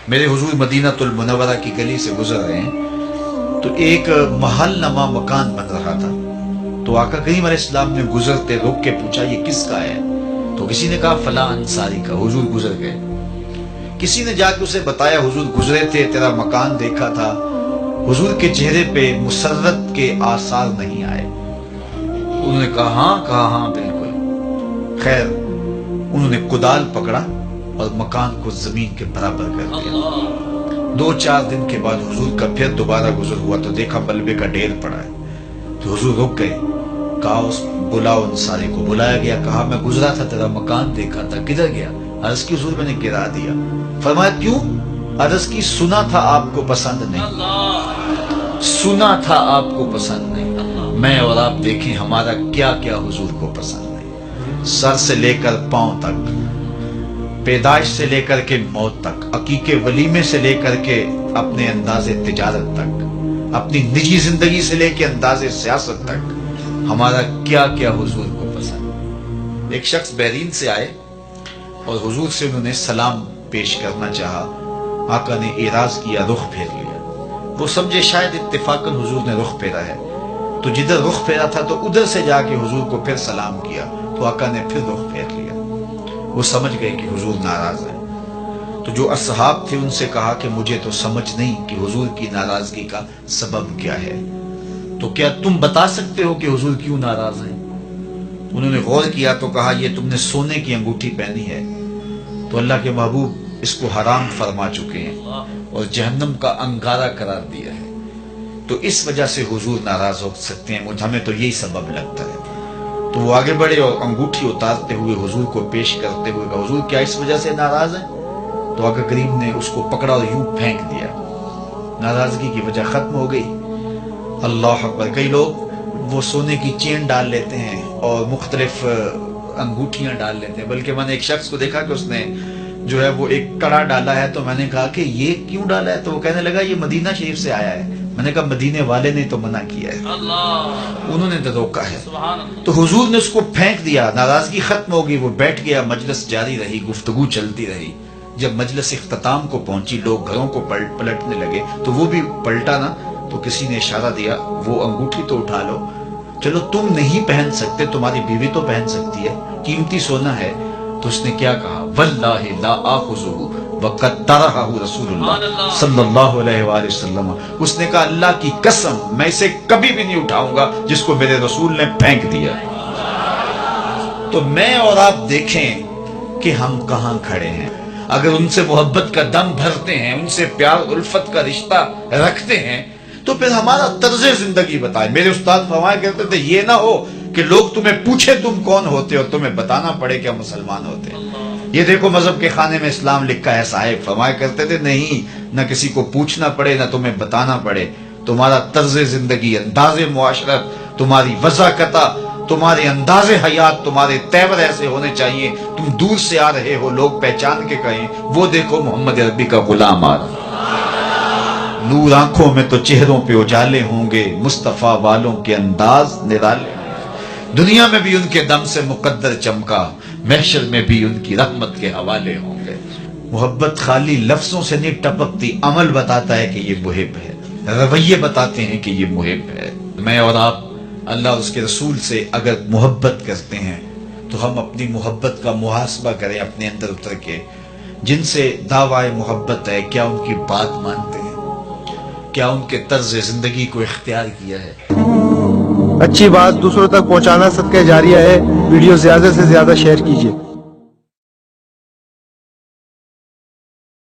میرے حضور مدینہ المنورہ کی گلی سے گزر رہے ہیں تو ایک محل نما مکان بن رہا تھا. تو آقا کریم علیہ السلام نے گزرتے رک کے پوچھا یہ کس کا ہے؟ تو کسی نے کہا فلاں انصاری کا. حضور گزر گئے. کسی نے جا کے اسے بتایا حضور گزرے تھے، تیرا مکان دیکھا تھا. حضور کے چہرے پہ مسرت کے آثار نہیں آئے. انہوں نے کہا ہاں بالکل. خیر انہوں نے کدال پکڑا اور مکان کو زمین کے برابر کر دیا. 2-4 دن کے بعد حضور کا پھر دوبارہ گزر ہوا تو دیکھا ملبے کا ڈھیر پڑا ہے. تو حضور رک گئے. کہا اس بلاؤ انصاری کو. بلایا گیا. کہا میں گزرا تھا، تیرا مکان دیکھا تھا، کدھر گیا؟ عرض کی حضور میں نے گرا دیا. فرمایا کیوں؟ عرض کی سنا تھا آپ کو پسند نہیں، سنا تھا آپ کو پسند نہیں. میں اور آپ دیکھیں ہمارا کیا کیا حضور کو پسند نہیں. سر سے لے کر پاؤں تک، پیدائش سے لے کر کے موت تک، عقیقے ولیمے سے لے کر کے اپنے انداز تجارت تک، اپنی نجی زندگی سے لے کے انداز سیاست تک، ہمارا کیا کیا حضور کو پسند. ایک شخص بحرین سے آئے اور حضور سے انہوں نے سلام پیش کرنا چاہا. آقا نے اعراض کیا، رخ پھیر لیا. وہ سمجھے شاید اتفاقاً حضور نے رخ پھیرا ہے، تو جدھر رخ پھیرا تھا تو ادھر سے جا کے حضور کو پھر سلام کیا. تو آقا نے پھر رخ پھیر لیا. وہ سمجھ گئے کہ حضور ناراض ہیں. تو جو اصحاب تھے ان سے کہا کہ مجھے تو سمجھ نہیں کہ حضور کی ناراضگی کا سبب کیا ہے، تو کیا تم بتا سکتے ہو کہ حضور کیوں ناراض ہیں؟ انہوں نے غور کیا تو کہا یہ تم نے سونے کی انگوٹھی پہنی ہے تو اللہ کے محبوب اس کو حرام فرما چکے ہیں اور جہنم کا انگارہ قرار دیا ہے، تو اس وجہ سے حضور ناراض ہو سکتے ہیں. ہمیں تو یہی سبب لگتا ہے. تو وہ آگے بڑھے اور انگوٹھی اتارتے ہوئے حضور کو پیش کرتے ہوئے کہا حضور کیا اس وجہ سے ناراض ہیں؟ تو آقا کریم نے اس کو پکڑا اور یوں پھینک دیا. ناراضگی کی وجہ ختم ہو گئی. اللہ اکبر. کئی لوگ وہ سونے کی چین ڈال لیتے ہیں اور مختلف انگوٹھیاں ڈال لیتے ہیں، بلکہ میں نے ایک شخص کو دیکھا کہ اس نے جو ہے وہ ایک کڑا ڈالا ہے. تو میں نے کہا کہ یہ کیوں ڈالا ہے؟ تو وہ کہنے لگا یہ مدینہ شریف سے آیا ہے. میں نے کہا مدینے والے نے تو منع کیا ہے، انہوں نے تو روکا ہے. تو حضور نے اس کو پھینک دیا. ناراضگی ختم ہو گئی. وہ بیٹھ گیا. مجلس جاری رہی، گفتگو چلتی رہی. جب مجلس اختتام کو پہنچی لوگ گھروں کو پلٹنے لگے تو وہ بھی پلٹا نا. تو کسی نے اشارہ دیا وہ انگوٹھی تو اٹھا لو. چلو تم نہیں پہن سکتے، تمہاری بیوی تو پہن سکتی ہے، قیمتی سونا ہے. تو اس نے کیا کہا؟ واللہ لا آخذہ وقد طرحہ رسول اللہ صلی اللہ علیہ وآلہ وسلم. اس نے کہا اللہ کی قسم میں اسے کبھی بھی نہیں اٹھاؤں گا جس کو میرے رسول نے پھینک دیا. تو میں اور آپ دیکھیں کہ ہم کہاں کھڑے ہیں. اگر ان سے محبت کا دم بھرتے ہیں، ان سے پیار الفت کا رشتہ رکھتے ہیں تو پھر ہمارا طرز زندگی بتائیں. میرے استاد فرمایا کرتے تھے یہ نہ ہو کہ لوگ تمہیں پوچھے تم کون ہوتے اور تمہیں بتانا پڑے کہ ہم مسلمان ہوتے ہیں. یہ دیکھو مذہب کے خانے میں اسلام لکھا ہے. صاحب فرمایا کرتے تھے نہیں، نہ کسی کو پوچھنا پڑے نہ تمہیں بتانا پڑے. تمہارا طرز زندگی، انداز معاشرت، تمہاری وضاحت، تمہارے انداز حیات، تمہارے تیور ایسے ہونے چاہیے تم دور سے آ رہے ہو لوگ پہچان کے کہیں وہ دیکھو محمد عربی کا غلام آ رہا. نور آنکھوں میں تو چہروں پہ اجالے ہوں گے، مصطفیٰ والوں کے انداز نرالے. دنیا میں بھی ان کے دم سے مقدر چمکا، محشر میں بھی ان کی رحمت کے حوالے ہوں گے. محبت خالی لفظوں سے نہیں ٹپکتی، عمل بتاتا ہے کہ یہ محب ہے، رویے بتاتے ہیں کہ یہ محب ہے. میں اور آپ اللہ اور اس کے رسول سے اگر محبت کرتے ہیں تو ہم اپنی محبت کا محاسبہ کریں اپنے اندر اتر کے. جن سے دعوی محبت ہے کیا ان کی بات مانتے ہیں؟ کیا ان کے طرز زندگی کو اختیار کیا ہے؟ اچھی بات دوسروں تک پہنچانا صدقہ جاریہ ہے. ویڈیو زیادہ سے زیادہ شیئر کیجیے.